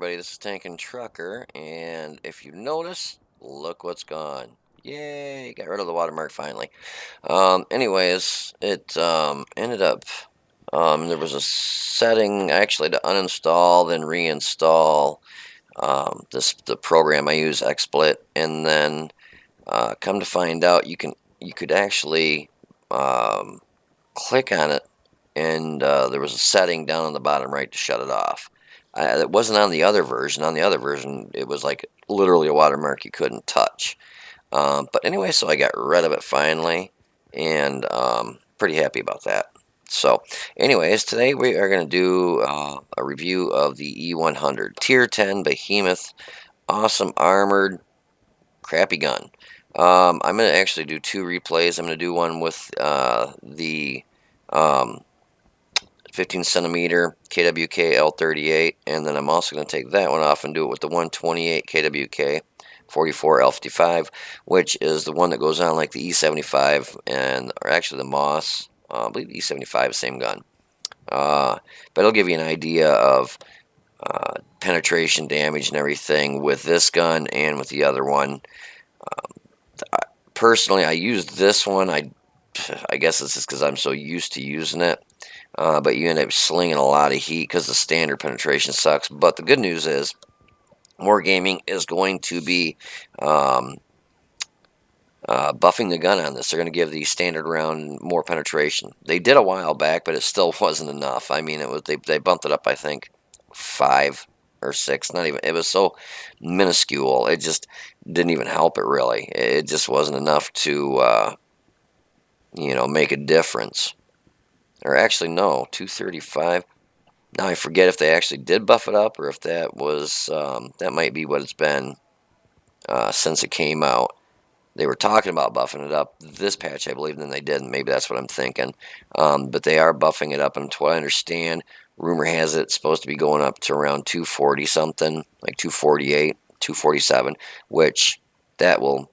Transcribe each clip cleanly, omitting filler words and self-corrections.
everybody, this is Tankin' Trucker, and if you notice, look what's gone. Yay, got rid of the watermark finally. Anyways, it ended up, there was a setting actually to uninstall, then reinstall the program I use, XSplit, and then come to find out you could actually um, click on it, and there was a setting down on the bottom right to shut it off. It wasn't on the other version. On the other version, it was like literally a watermark you couldn't touch. But anyway, so I got rid of it finally, and pretty happy about that. So, anyways, today we are going to do a review of the E-100 Tier 10 Behemoth, awesome armored, crappy gun. I'm going to actually do two replays. I'm going to do one with the um, 15 centimeter KWK L38, and then I'm also going to take that one off and do it with the 128 KWK 44 L55, which is the one that goes on like the E75 or actually the Moss. I believe the E75 is the same gun. But it'll give you an idea of penetration damage and everything with this gun and with the other one. Personally, I used this one. I guess it's just because I'm so used to using it. But you end up slinging a lot of heat because the standard penetration sucks. But the good news is, Wargaming is going to be buffing the gun on this. They're going to give the standard round more penetration. They did a while back, but it still wasn't enough. I mean, they bumped it up, I think, 5 or 6. Not even. It was so minuscule. It just didn't even help it really. It just wasn't enough to make a difference. Or actually, no, 235. Now I forget if they actually did buff it up or if that was that might be what it's been since it came out. They were talking about buffing it up this patch, I believe, and then they didn't. Maybe that's what I'm thinking. But they are buffing it up, and to what I understand, rumor has it it's supposed to be going up to around 240 something, like 248, 247, which that will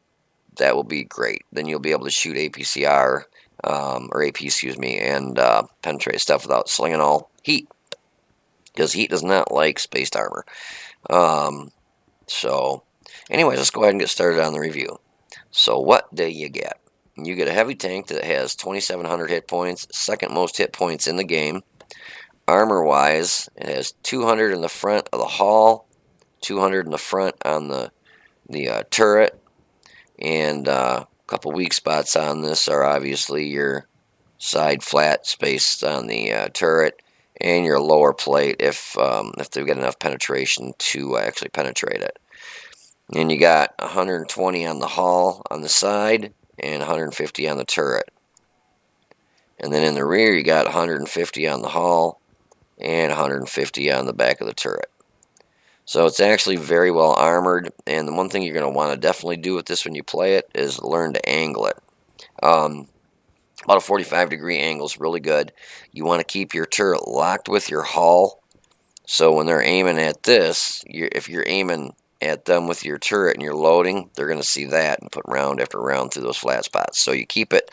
be great. Then you'll be able to shoot APCR or AP, excuse me, and penetrate stuff without slinging all heat, because heat does not like spaced armor. So, anyways, let's go ahead and get started on the review. So, what do you get? You get a heavy tank that has 2,700 hit points, second most hit points in the game. Armor-wise, it has 200 in the front of the hull, 200 in the front on the turret, and a couple weak spots on this are obviously your side flat space on the turret and your lower plate if they've got enough penetration to actually penetrate it. And you got 120 on the hull on the side and 150 on the turret. And then in the rear you got 150 on the hull and 150 on the back of the turret. So it's actually very well armored, and the one thing you're going to want to definitely do with this when you play it is learn to angle it. About a 45-degree angle is really good. You want to keep your turret locked with your hull, so when they're aiming at this, if you're aiming at them with your turret and you're loading, they're going to see that and put round after round through those flat spots. So you keep it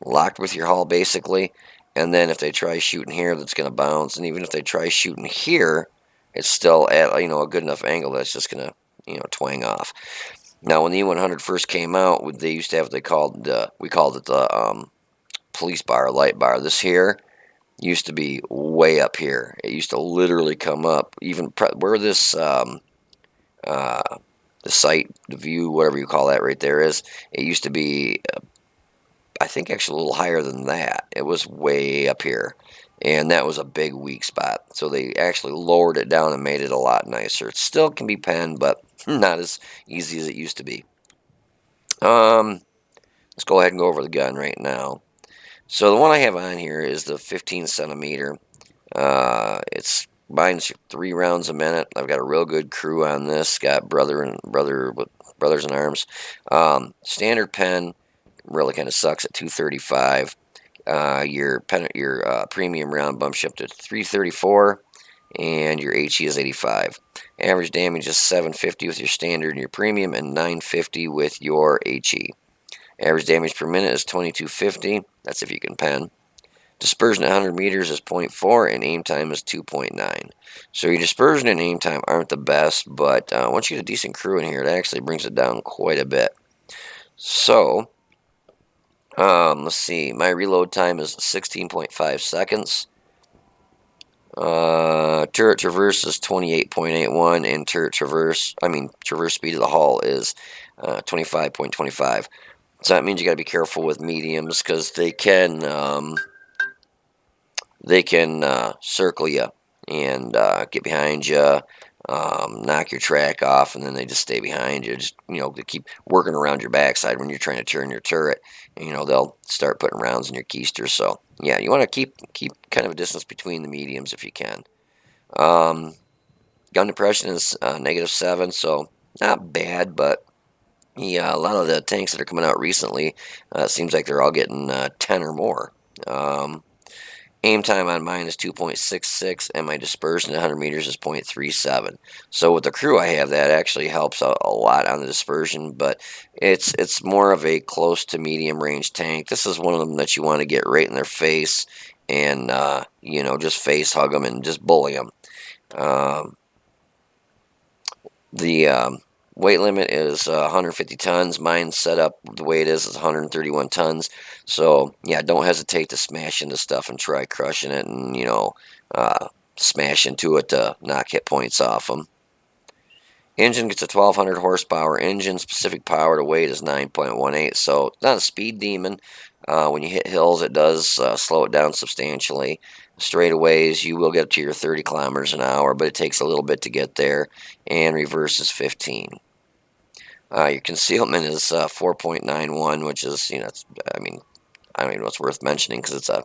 locked with your hull basically, and then if they try shooting here, that's going to bounce, and even if they try shooting here, it's still at a good enough angle that's just going to twang off. Now, when the E-100 first came out, they used to have what we called it the police bar, light bar. This here used to be way up here. It used to literally come up even where this the sight, the view, whatever you call that right there is. It used to be, I think, actually a little higher than that. It was way up here. And that was a big weak spot. So they actually lowered it down and made it a lot nicer. It still can be penned, but not as easy as it used to be. Let's go ahead and go over the gun right now. So the one I have on here is the 15 centimeter. Mine's 3 rounds a minute. I've got a real good crew on this. Got brothers in arms. Standard pen really kind of sucks at 235. Your premium round bumps you up to 334, and your HE is 85. Average damage is 750 with your standard and your premium, and 950 with your HE. Average damage per minute is 2250. That's if you can pen. Dispersion at 100 meters is 0.4, and aim time is 2.9. So your dispersion and aim time aren't the best, but once you get a decent crew in here, it actually brings it down quite a bit. So, let's see. My reload time is 16.5 seconds. Turret traverse is 28.81, and traverse speed of the hull is 25.25. So that means you got to be careful with mediums because they can circle you and get behind you, knock your track off, and then they just stay behind you. Just they keep working around your backside when you're trying to turn your turret. And, they'll start putting rounds in your keister. So yeah, you want to keep kind of a distance between the mediums if you can. Gun depression is -7, so not bad, but yeah, a lot of the tanks that are coming out recently, it seems like they're all getting 10 or more. Aim time on mine is 2.66, and my dispersion at 100 meters is 0.37. So with the crew I have, that actually helps a lot on the dispersion, but it's more of a close to medium range tank. This is one of them that you want to get right in their face and, just face hug them and just bully them. The weight limit is 150 tons. Mine's set up the way it is 131 tons. So, yeah, don't hesitate to smash into stuff and try crushing it and, smash into it to knock hit points off them. Engine gets a 1200 horsepower engine. Specific power to weight is 9.18. So, it's not a speed demon. When you hit hills, it does slow it down substantially. Straightaways, you will get to your 30 kilometers an hour, but it takes a little bit to get there. And reverse is 15. Your concealment is 4.91, which is, I don't even know what's worth mentioning because it's a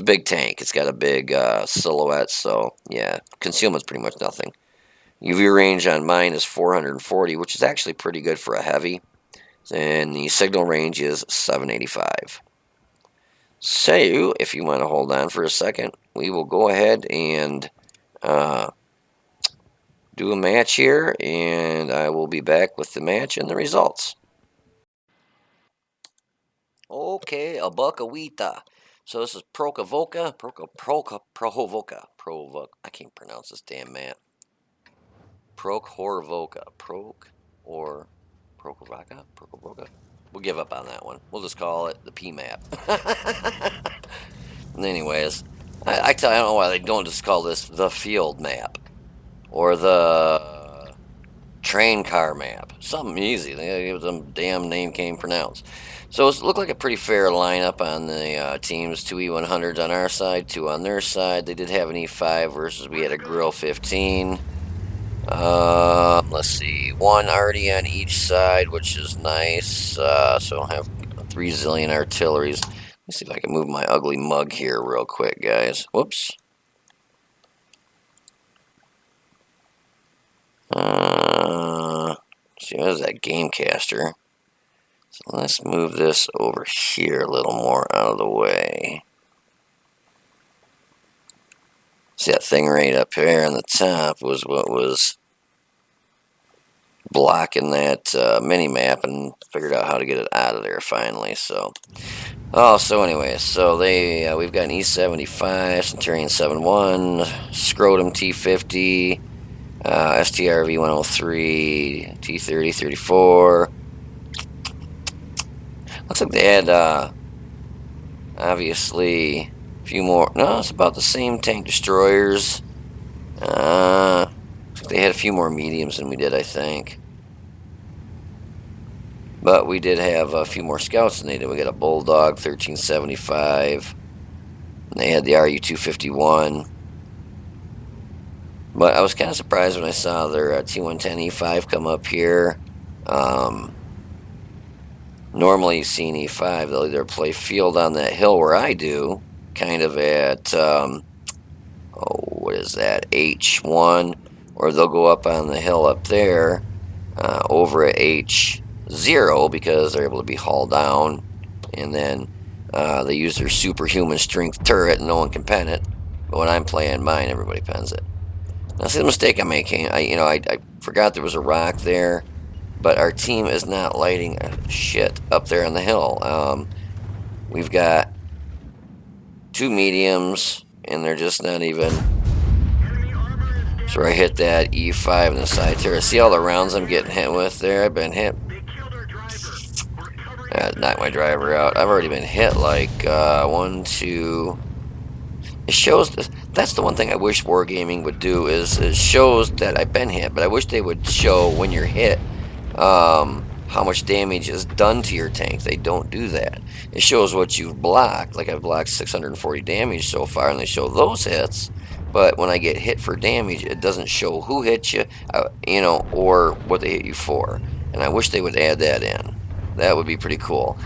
big tank. It's got a big silhouette, so yeah, concealment's pretty much nothing. UV range on mine is 440, which is actually pretty good for a heavy. And the signal range is 785. So, if you want to hold on for a second, we will go ahead and do a match here, and I will be back with the match and the results. Okay, a buckawita. So this is Provoca. I can't pronounce this damn map. Prokhorvoka. Prokhorvoka. We'll give up on that one. We'll just call it the P map. Anyways, I don't know why they don't just call this the field map or the train car map. Something easy. They give them damn name can't pronounce. So it looked like a pretty fair lineup on the teams. 2 E-100s on our side, 2 on their side. They did have an E5 versus we had a Grill 15. Let's see, 1 already on each side, which is nice. So I'll have 3 zillion artilleries. Let's see if I can move my ugly mug here real quick, guys. Whoops. See, what is that Gamecaster? So let's move this over here a little more out of the way. See, that thing right up here on the top was what was blocking that mini-map, and figured out how to get it out of there finally. So anyway, so we've got an E75, Centurion 71, Scrotum T50, STR V103, T30, 34. Looks like they had, obviously, a few more. No, it's about the same tank destroyers. Looks like they had a few more mediums than we did, I think. But we did have a few more scouts than they did. We got a Bulldog 1375. And they had the RU-251. But I was kind of surprised when I saw their T110 E5 come up here. Normally you see an E5, they'll either play field on that hill where I do, kind of at, what is that, H1, or they'll go up on the hill up there, over at H0, because they're able to be hauled down, and then they use their superhuman strength turret, and no one can pen it. But when I'm playing mine, everybody pens it. Now, see the mistake I'm making. I forgot there was a rock there, but our team is not lighting shit up there on the hill. We've got 2 mediums, and they're just not even. So I hit that E-5 in the side turret. See all the rounds I'm getting hit with there? I've been hit. Knocked my driver out. I've already been hit like 1, 2. It shows. That's the one thing I wish Wargaming would do is it shows that I've been hit, but I wish they would show when you're hit how much damage is done to your tank. They don't do that. It shows what you've blocked. Like I've blocked 640 damage so far, and they show those hits. But when I get hit for damage, it doesn't show who hit you, you know, or what they hit you for. And I wish they would add that in. That would be pretty cool.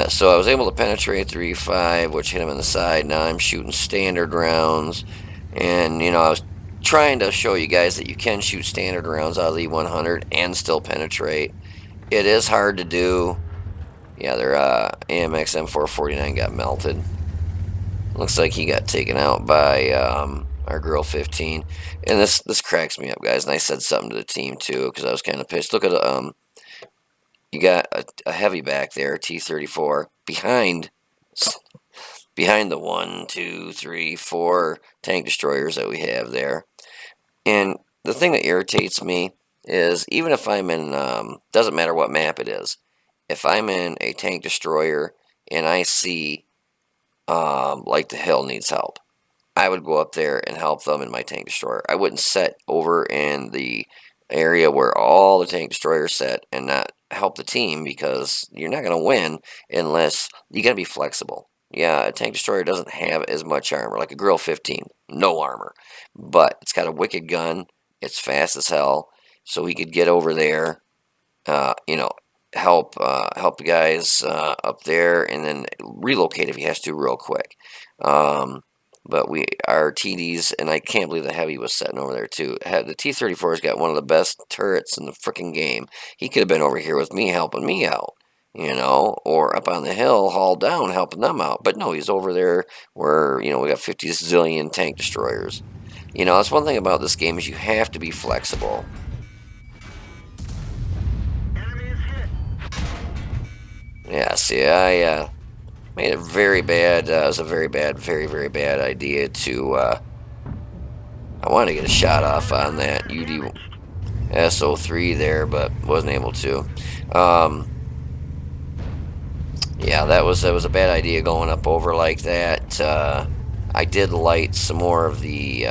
So I was able to penetrate the E-5, which hit him in the side. Now I'm shooting standard rounds. And, you know, I was trying to show you guys that you can shoot standard rounds out of the E-100 and still penetrate. It is hard to do. Yeah, their AMX M449 got melted. Looks like he got taken out by our girl 15. And this cracks me up, guys. And I said something to the team, too, because I was kind of pissed. Look at you got a heavy back there, T-34, behind the 1, 2, 3, 4 tank destroyers that we have there. And the thing that irritates me is even if I'm in, doesn't matter what map it is, if I'm in a tank destroyer and I see, like the hill needs help, I would go up there and help them in my tank destroyer. I wouldn't set over in the area where all the tank destroyers set and not help the team, because you're not going to win unless you got to be flexible. Yeah, a tank destroyer doesn't have as much armor, like a Grill 15, no armor, but it's got a wicked gun. It's fast as hell, so he could get over there, you know, help the guys up there, and then relocate if he has to real quick. But our TDs, and I can't believe the heavy was sitting over there too. The T-34's got one of the best turrets in the freaking game. He could have been over here with me helping me out, you know, or up on the hill, hauled down, helping them out. But no, he's over there where, you know, we got 50 zillion tank destroyers. You know, that's one thing about this game is you have to be flexible. Yeah, see, I made it very bad. It was a very bad, very bad idea to, I wanted to get a shot off on that UD SO3 there, but wasn't able to. Yeah, that was a bad idea going up over like that. I did light some more of the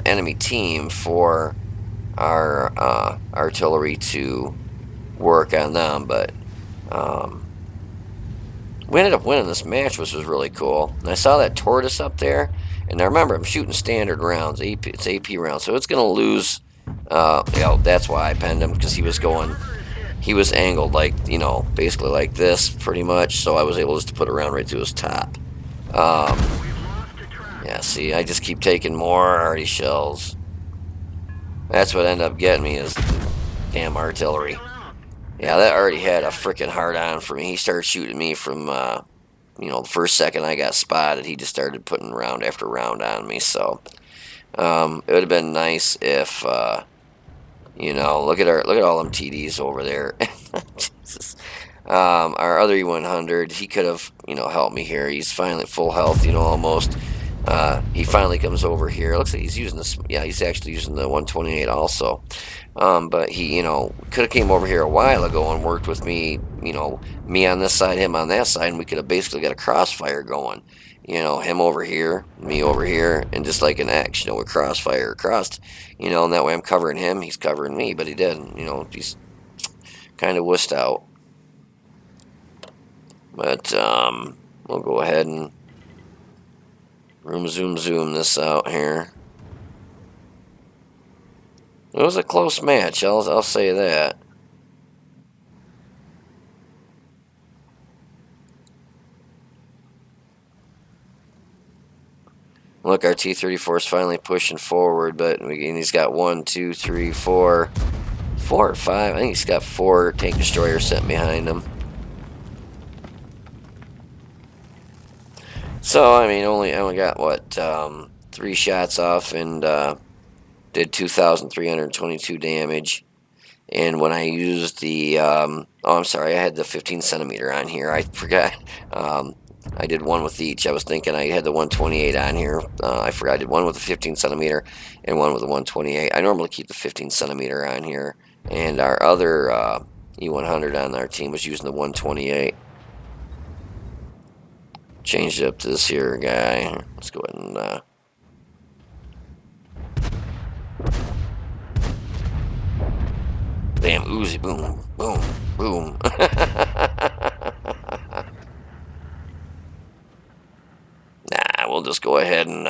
enemy team for our artillery to work on them, but we ended up winning this match, which was really cool. And I saw that tortoise up there, and now remember, I'm shooting standard rounds. It's AP rounds, so it's going to lose. You know, that's why I penned him, because he was angled like, you know, basically like this, pretty much. So I was able just to put a round right through his top. Yeah, see, I just keep taking more arty shells. That's what ended up getting me, is damn artillery. Yeah, that already had a freaking hard on for me. He started shooting me from, you know, the first second I got spotted, he just started putting round after round on me. So it would have been nice if, you know, look at all them TDs over there. Jesus. Our other E-100, he could have, you know, helped me here. He's finally at full health, you know, almost. He finally comes over here. It looks like he's using this. Yeah, he's actually using the 128 also. But he, you know, could have came over here a while ago and worked with me, you know, me on this side, him on that side, and we could have basically got a crossfire going. You know, him over here, me over here, and just like an X, you know, with crossfire across, you know, and that way I'm covering him, he's covering me, but he didn't, you know, he's kind of wussed out. But, we'll go ahead and zoom this out here. It was a close match, I'll say that. Look, our T-34 is finally pushing forward, but he's got 1, 2, 3, 4 or 5. I think he's got 4 tank destroyers sent behind him. So, I mean, I only got, what, 3 shots off and did 2,322 damage. And when I used the, oh, I'm sorry, I had the 15 centimeter on here. I forgot. Um, I did one with each. I was thinking I had the 128 on here. I forgot I did one with the 15 centimeter and one with the 128. I normally keep the 15 centimeter on here. And our other E-100 on our team was using the 128. Changed it up to this here guy. Let's go ahead and bam, Uzi, boom, boom, boom. Nah, we'll just go ahead and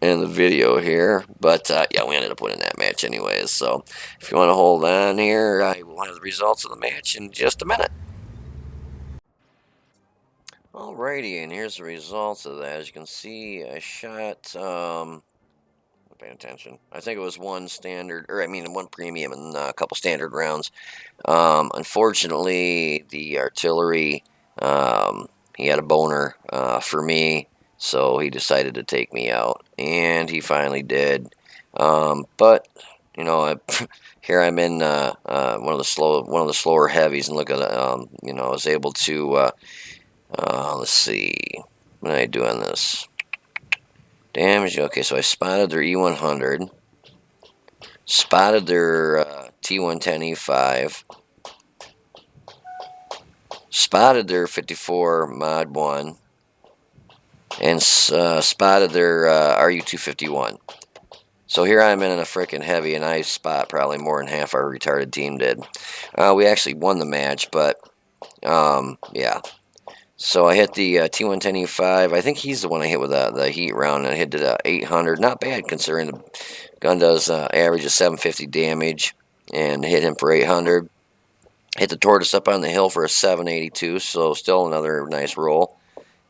end the video here. But yeah, we ended up winning that match anyways. So if you want to hold on here, I will have the results of the match in just a minute. Alrighty, and here's the results of that. As you can see, I shot, paying attention. I think it was one standard, or I mean one premium and a couple standard rounds. Unfortunately, the artillery, he had a boner for me, so he decided to take me out, and he finally did. But you know, here I'm in one of the slower heavies, and look at you know, I was able to let's see, what did I do on this? Damage. Okay, so I spotted their E-100, spotted their T-110E5. Spotted their 54 Mod 1, and spotted their RU-251. So here I'm in a freaking heavy, and I spot probably more than half our retarded team did. We actually won the match, but yeah. So I hit the T-110E5. I think he's the one I hit with the heat round, and I hit the 800. Not bad considering the gun does average of 750 damage, and hit him for 800. Hit the tortoise up on the hill for a 782, so still another nice roll.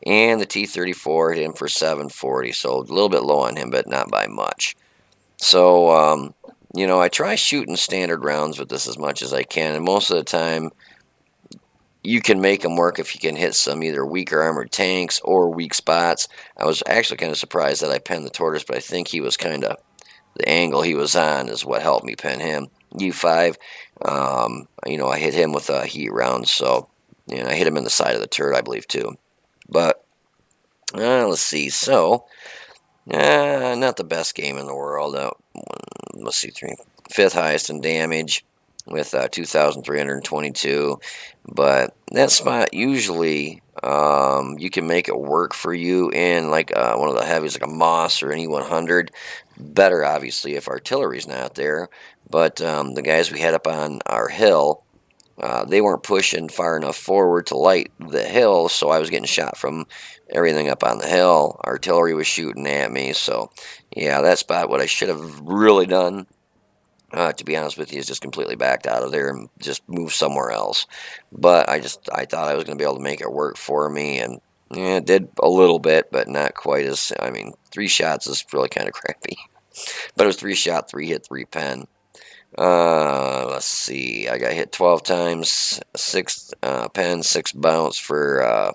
And the T-34 hit him for 740, so a little bit low on him, but not by much. So, you know, I try shooting standard rounds with this as much as I can, and most of the time, you can make them work if you can hit some either weaker armored tanks or weak spots. I was actually kind of surprised that I penned the tortoise, but I think he was kind of, the angle he was on is what helped me pin him. U5, you know, I hit him with a heat round, so, you know, I hit him in the side of the turret, I believe, too. But, let's see, so, not the best game in the world. Let's see, fifth highest in damage with 2,322. But that spot, usually, you can make it work for you in, like, one of the heavies, like a Moss or an E-100. Better, obviously, if artillery's not there. But the guys we had up on our hill, they weren't pushing far enough forward to light the hill, so I was getting shot from everything up on the hill. Artillery was shooting at me, so yeah, that spot, what I should have really done, to be honest with you, is just completely backed out of there and just moved somewhere else. But I thought I was going to be able to make it work for me, and yeah, it did a little bit, but not quite as, I mean, 3 shots is really kind of crappy. But it was 3 shot, 3 hit, 3 pen. Let's see. I got hit 12 times, 6 pen, 6 bounce for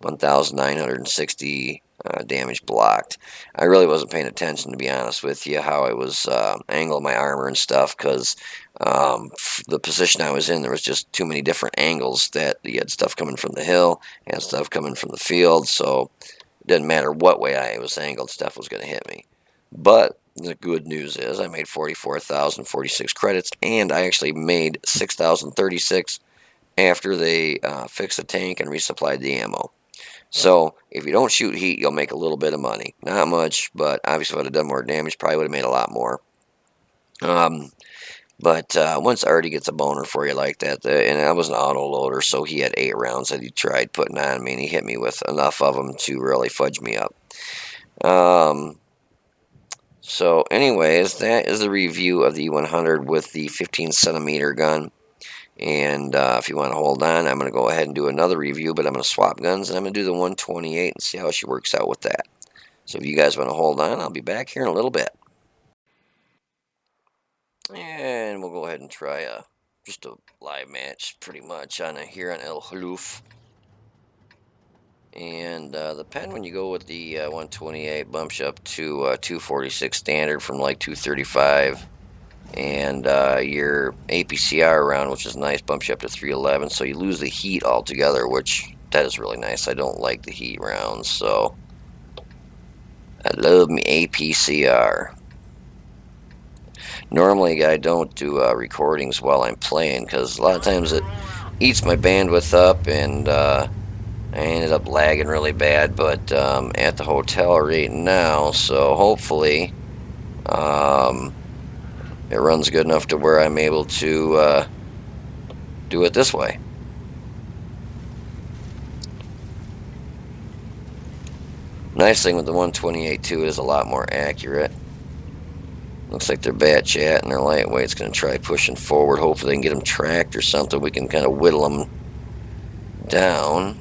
1,960 damage blocked. I really wasn't paying attention, to be honest with you, how I was angling my armor and stuff, because the position I was in, there was just too many different angles that you had stuff coming from the hill and stuff coming from the field, so it didn't matter what way I was angled, stuff was going to hit me. But the good news is I made 44,046 credits, and I actually made 6,036 after they fixed the tank and resupplied the ammo. So if you don't shoot heat, you'll make a little bit of money. Not much, but obviously if I'd have done more damage, probably would have made a lot more. But once Artie gets a boner for you like that, and I was an auto loader, so he had 8 rounds that he tried putting on me, and he hit me with enough of them to really fudge me up. So anyways, that is the review of the E-100 with the 15 centimeter gun. And if you want to hold on, I'm going to go ahead and do another review, but I'm going to swap guns, and I'm going to do the 128 and see how she works out with that. So if you guys want to hold on, I'll be back here in a little bit. And we'll go ahead and try just a live match, pretty much, here on El Haluf. And the pen, when you go with the 128, bumps you up to 246 standard from like 235. And your APCR round, which is nice, bumps you up to 311. So you lose the heat altogether, which that is really nice. I don't like the heat rounds, so I love me APCR. Normally, I don't do recordings while I'm playing because a lot of times it eats my bandwidth up, and I ended up lagging really bad. But at the hotel right now, so hopefully it runs good enough to where I'm able to do it this way. Nice thing with the 128 too is a lot more accurate. Looks like they're bat chat and they're lightweight. It's going to try pushing forward. Hopefully they can get them tracked or something. We can kind of whittle them down.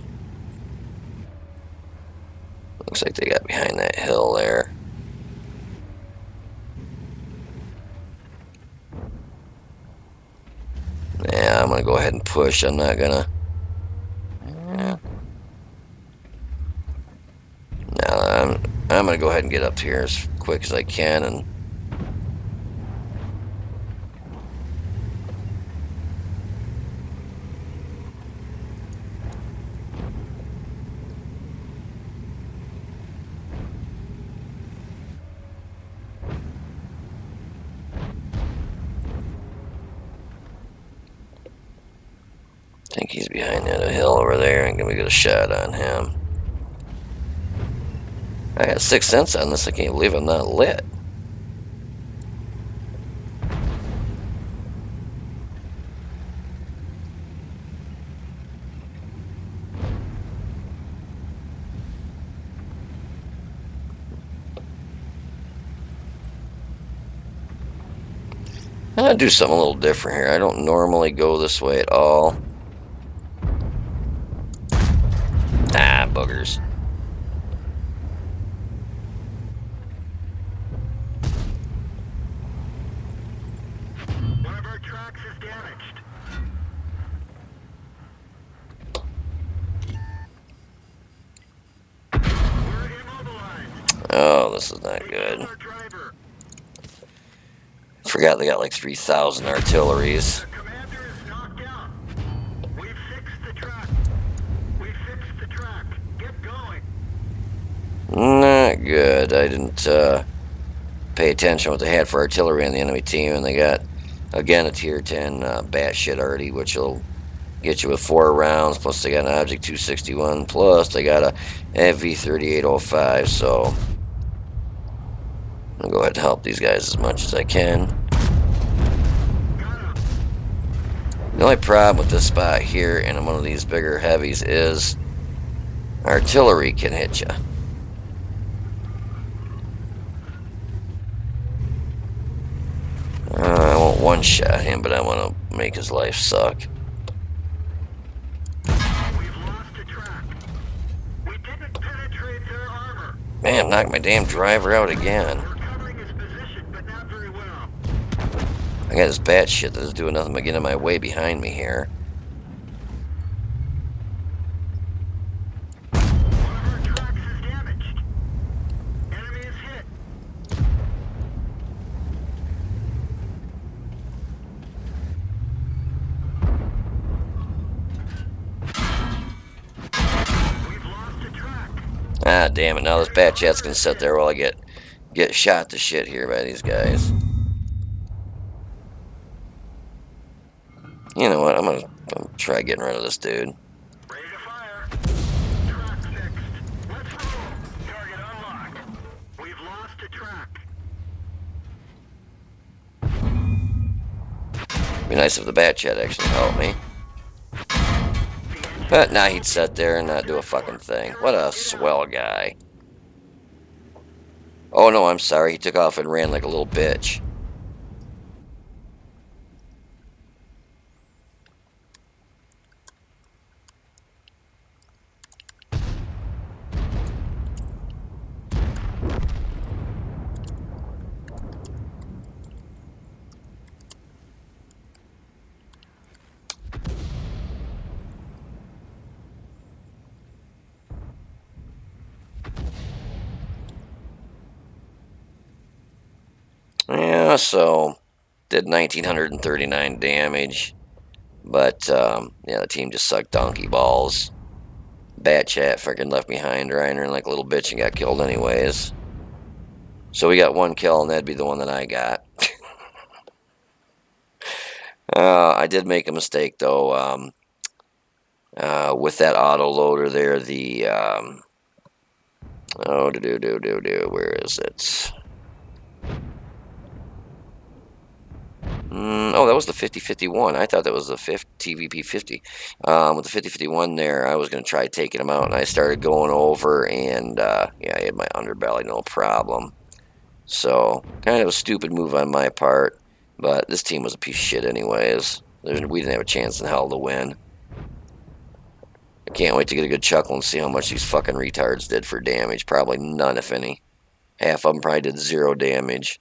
Looks like they got behind that hill there. Yeah, I'm going to go ahead and push. I'm not going to... Yeah. Now, I'm going to go ahead and get up here as quick as I can and... I think he's behind that hill over there. I'm going to get a shot on him. I got 6 cents on this. I can't believe I'm not lit. I'm going to do something a little different here. I don't normally go this way at all. Ah, boogers. One of our tracks is damaged. We're immobilized. Oh, this is not good. Our driver. Forgot they got like 3,000 artilleries. The commander is knocked out. We've fixed the track. We've fixed the track. Get going. Not good. I didn't pay attention what they had for artillery on the enemy team, and they got, again, a tier 10 bat shit already, which will get you with 4 rounds, plus they got an Object 261, plus they got a FV3805, so I'm going to go ahead and help these guys as much as I can. The only problem with this spot here in one of these bigger heavies is artillery can hit you. I won't one-shot him, but I want to make his life suck. We've lost a track. We didn't penetrate their armor. Man, knocked my damn driver out again. We're covering his position, but not very well. I got this bat shit that is doing nothing but getting in my way behind me here. One of our tracks is damaged. Enemy is hit. We've lost a track. Ah, damn it. Now this bat chat's gonna sit there while I get shot to shit here by these guys. You know what? I'm gonna try getting rid of this dude. Ready to fire. Track fixed. Let's roll. Target unlocked. We've lost a track. Be nice if the bat chat actually helped me. But now he'd sit there and not do a fucking thing. What a swell guy. Oh no, I'm sorry. He took off and ran like a little bitch. So, did 1,939 damage. But, yeah, the team just sucked donkey balls. Bat Chat freaking left behind Reiner like a little bitch and got killed anyways. So we got one kill, and that'd be the one that I got. I did make a mistake, though. With that auto loader there, the where is it? Oh, that was the 50-51. I thought that was the TVP 50. With the 50-51 there, I was going to try taking him out, and I started going over, and yeah, I had my underbelly, no problem. So, kind of a stupid move on my part, but this team was a piece of shit anyways. We didn't have a chance in hell to win. I can't wait to get a good chuckle and see how much these fucking retards did for damage. Probably none, if any. Half of them probably did 0 damage.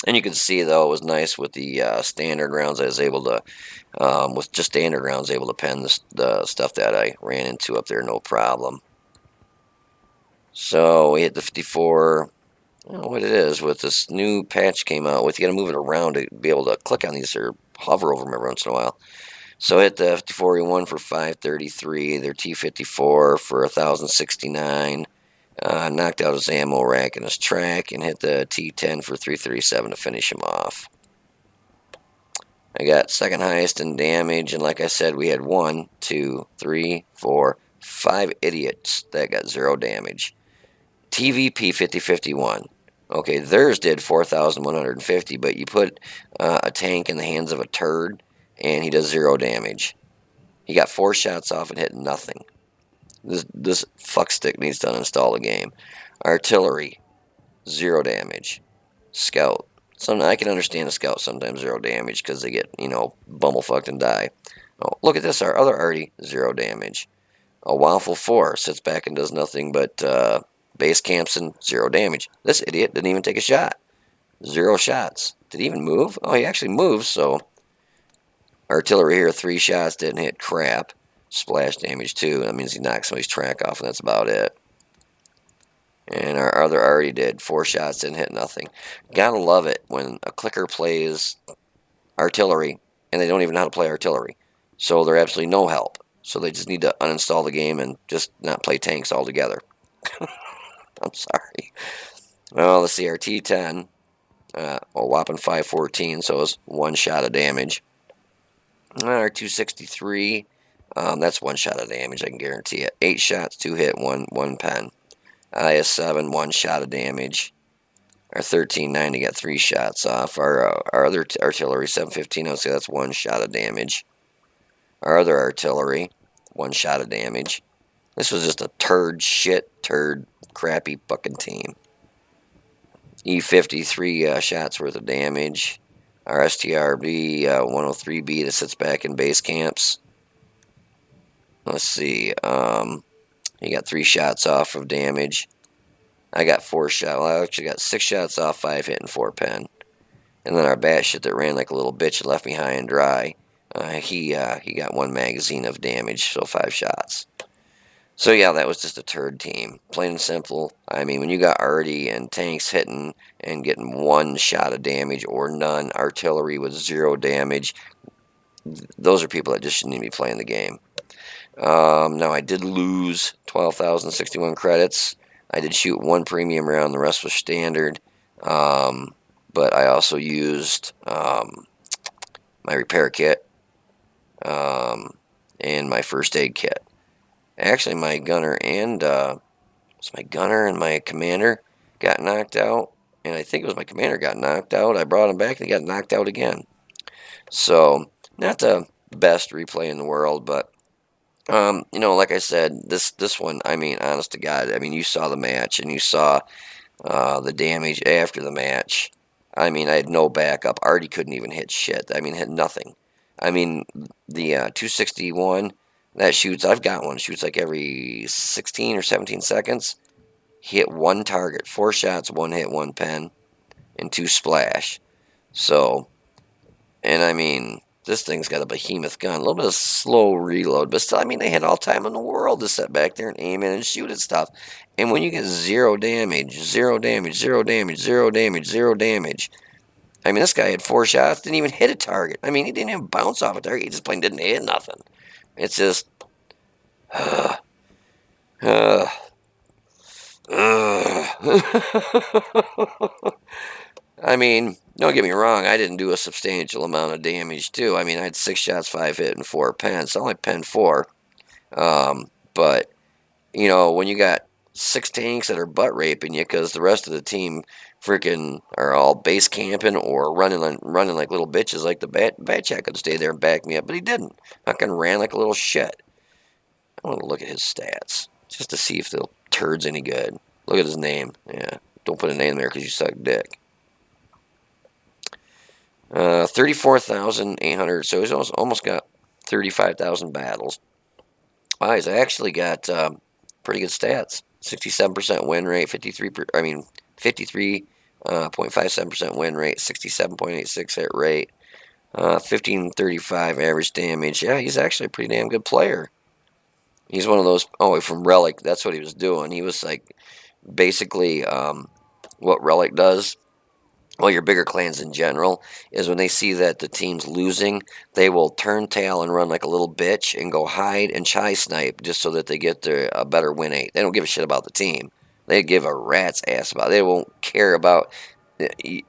And you can see, though, it was nice with the standard rounds. I was able to, with just standard rounds, able to pen the stuff that I ran into up there, no problem. So we hit the 54. I don't know what it is with this new patch came out with. You got to move it around to be able to click on these or hover over them every once in a while. So I hit the 54E1 for 533, their T54 for 1,069. Knocked out his ammo rack and his track, and hit the T10 for 337 to finish him off. I got second highest in damage, and like I said, we had 1, 2, 3, 4, 5 idiots that got 0 damage. TVP 50-51. Okay, theirs did 4,150, but you put a tank in the hands of a turd, and he does 0 damage. He got 4 shots off and hit nothing. This fuckstick needs to uninstall the game. Artillery, 0 damage. Scout. I can understand a scout sometimes 0 damage because they get, bumblefucked and die. Oh, look at this. Our other arty, 0 damage. A Waffle 4 sits back and does nothing but base camps and 0 damage. This idiot didn't even take a shot. 0 shots. Did he even move? Oh, he actually moves, so... Artillery here, 3 shots, didn't hit crap. Splash damage, too. That means he knocked somebody's track off, and that's about it. And our other already did 4 shots, didn't hit nothing. Gotta love it when a clicker plays artillery, and they don't even know how to play artillery. So they're absolutely no help. So they just need to uninstall the game and just not play tanks altogether. I'm sorry. Well, let's see, our T10, a whopping 514, so it was 1 shot of damage. Our 263, that's 1 shot of damage, I can guarantee it. 8 shots, 2 hit, 1 pen. IS-7, 1 shot of damage. Our 1390 got 3 shots off. Our other artillery, 715, I'll say that's 1 shot of damage. Our other artillery, 1 shot of damage. This was just a turd, crappy fucking team. E-50, 3 shots worth of damage. Our STRB, 103B that sits back in base camps. Let's see. He got 3 shots off of damage. I got 4 shots. Well, I actually got 6 shots off, 5 hit, and 4 pen. And then our bat shit that ran like a little bitch and left me high and dry. He got 1 magazine of damage, so 5 shots. So yeah, that was just a turd team. Plain and simple. I mean, when you got arty and tanks hitting and getting 1 shot of damage or none, artillery with 0 damage, those are people that just shouldn't even be playing the game. Now, I did lose 12,061 credits. I did shoot 1 premium round, the rest was standard. But I also used my repair kit and my first aid kit. Actually, my gunner and my commander got knocked out, and I think it was my commander got knocked out. I brought him back, and he got knocked out again. So, not the best replay in the world, but like I said, this one, I mean, honest to God, I mean, you saw the match, and you saw the damage after the match. I mean, I had no backup. Artie couldn't even hit shit. I mean, hit nothing. I mean, the 261, that shoots, I've got one, shoots like every 16 or 17 seconds. Hit 1 target, 4 shots, 1 hit, 1 pen, and 2 splash. So, and I mean, This thing's got a behemoth gun. A little bit of slow reload, but still, I mean, they had all time in the world to sit back there and aim in and shoot at stuff. And when you get zero damage, zero damage, zero damage, zero damage, zero damage. I mean, this guy had 4 shots, didn't even hit a target. I mean, he didn't even bounce off a target. He just plain didn't hit nothing. It's just, uh, uh, I mean, don't get me wrong, I didn't do a substantial amount of damage, too. I mean, I had 6 shots, 5 hit, and 4 pens. I only penned 4. But, you know, when you got 6 tanks that are butt raping you because the rest of the team freaking are all base camping or running like little bitches, like the bad chat could stay there and back me up, but he didn't. Fucking ran like a little shit. I want to look at his stats just to see if the turd's any good. Look at his name. Yeah, don't put a name there because you suck dick. 34,800. So he's almost got 35,000 battles. Wow, he's actually got pretty good stats. 67% win rate, 53.57% win rate, 67.86 hit rate, 1535 average damage. Yeah, he's actually a pretty damn good player. He's one of those. Oh, from Relic. That's what he was doing. He was like basically what Relic does. Well, your bigger clans in general is when they see that the team's losing, they will turn tail and run like a little bitch and go hide and chai snipe just so that they get a better win rate. They don't give a shit about the team. They give a rat's ass about it. They won't care about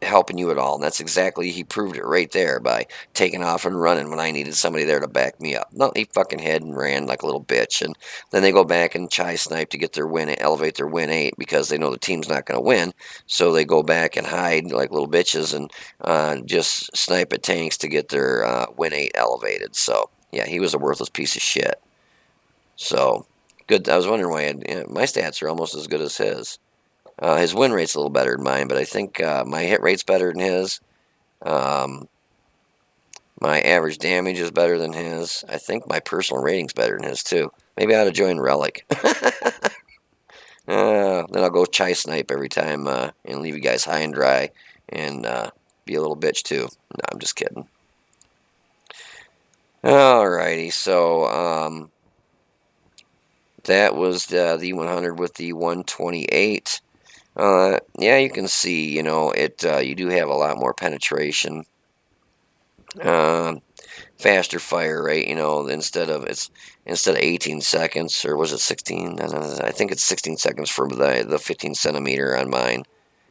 helping you at all. And that's exactly, he proved it right there by taking off and running when I needed somebody there to back me up. No, he fucking hid and ran like a little bitch. And then they go back and chai snipe to get their win, elevate their win 8 because they know the team's not going to win. So they go back and hide like little bitches and just snipe at tanks to get their win 8 elevated. So yeah, he was a worthless piece of shit. So good. I was wondering why my stats are almost as good as his. His win rate's a little better than mine, but I think my hit rate's better than his. Um, my average damage is better than his. I think my personal rating's better than his, too. Maybe I ought to join Relic. Then I'll go chai snipe every time and leave you guys high and dry and be a little bitch, too. No, I'm just kidding. Alrighty, so that was the E-100 with the 128. Yeah, you can see, you know, you do have a lot more penetration, faster fire rate, you know, instead of 18 seconds, or was it 16? I think it's 16 seconds for the 15 centimeter on mine.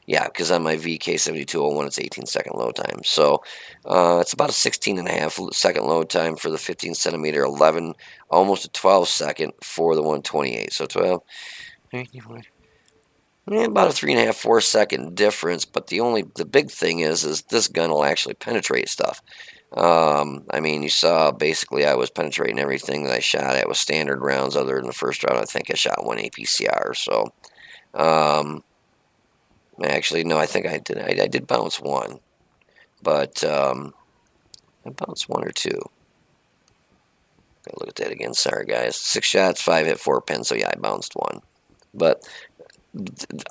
Yeah, because on my VK7201 it's 18-second load time. So it's about a 16.5-second load time for the 15 centimeter, 11, almost a 12-second for the 128. So 12. About a 3.5, 4-second difference, but the big thing is this gun will actually penetrate stuff. I mean, you saw basically I was penetrating everything that I shot at with standard rounds. Other than the first round, I think I shot 1 APCR. So, actually, no, I think I did. I did bounce 1, but I bounced 1 or 2. Gotta look at that again. Sorry, guys. 6 shots, 5 hit, 4 pins. So yeah, I bounced 1, but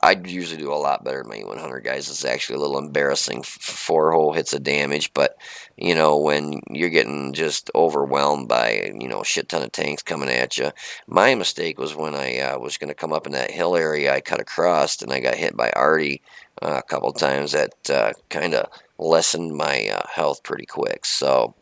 I usually do a lot better than my E-100 guys. It's actually a little embarrassing. 4 whole hits of damage, but you know, when you're getting just overwhelmed by, you know, a shit ton of tanks coming at you. My mistake was when I was going to come up in that hill area. I cut across and I got hit by Artie a couple times. That kind of lessened my health pretty quick. So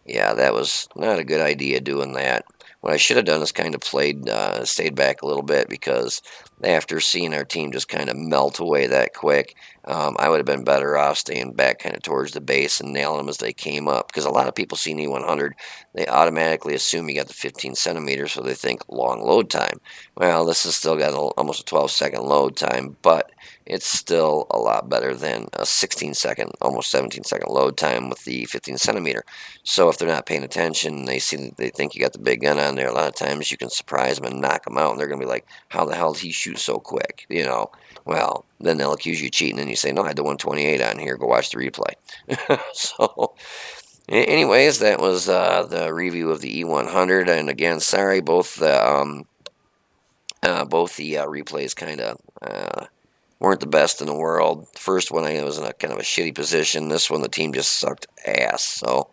yeah, that was not a good idea doing that. What I should have done is kind of stayed back a little bit, because after seeing our team just kind of melt away that quick, I would have been better off staying back kind of towards the base and nailing them as they came up. Because a lot of people see an E-100, they automatically assume you got the 15 centimeters, so they think long load time. Well, this has still got almost a 12-second load time, but it's still a lot better than a 16-second, almost 17-second load time with the 15 centimeter. So if they're not paying attention, they think you got the big gun on there. A lot of times you can surprise them and knock them out, and they're going to be like, "How the hell did he shoot so quick?" You know. Well, then they'll accuse you of cheating, and you say, "No, I had the 128 on here. Go watch the replay." So, anyways, that was the review of the E-100, and again, sorry, both the replays kind of weren't the best in the world. The first one I was in a kind of a shitty position. This one, the team just sucked ass. So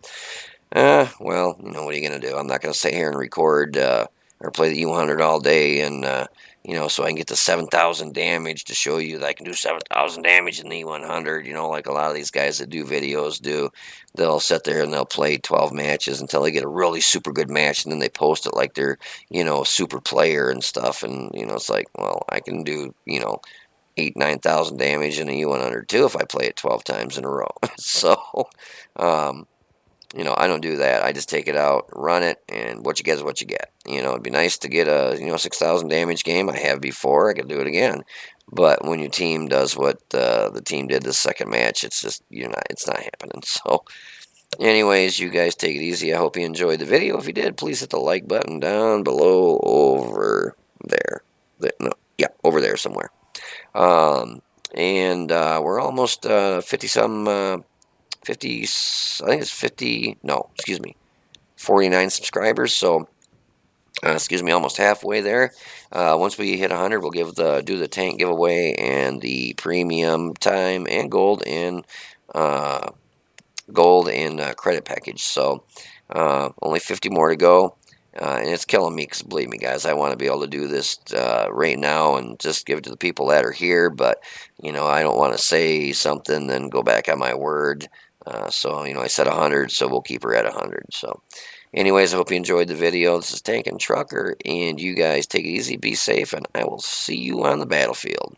Well, you know, what are you going to do? I'm not going to sit here and record or play the E-100 all day and, so I can get to 7,000 damage to show you that I can do 7,000 damage in the E-100. You know, like a lot of these guys that do videos do. They'll sit there and they'll play 12 matches until they get a really super good match, and then they post it like they're, super player and stuff. And, it's like, well, I can do, 8,000 to 9,000 damage in a E-100 too if I play it 12 times in a row. So, um, I don't do that. I just take it out, run it, and what you get is what you get. It'd be nice to get a 6,000 damage game. I have before. I could do it again. But when your team does what the team did this second match, it's just it's not happening. So, anyways, you guys take it easy. I hope you enjoyed the video. If you did, please hit the like button down below over there. No, yeah, over there somewhere. And we're almost 50 some. 50, I think it's 50, no, excuse me, 49 subscribers, so, almost halfway there. Once we hit 100, we'll do the tank giveaway and the premium time and uh, gold and credit package, so, only 50 more to go. And it's killing me because, believe me, guys, I want to be able to do this right now and just give it to the people that are here. But, I don't want to say something then go back on my word. So, I said 100, so we'll keep her at 100. So, anyways, I hope you enjoyed the video. This is Tank and Trucker, and you guys take it easy, be safe, and I will see you on the battlefield.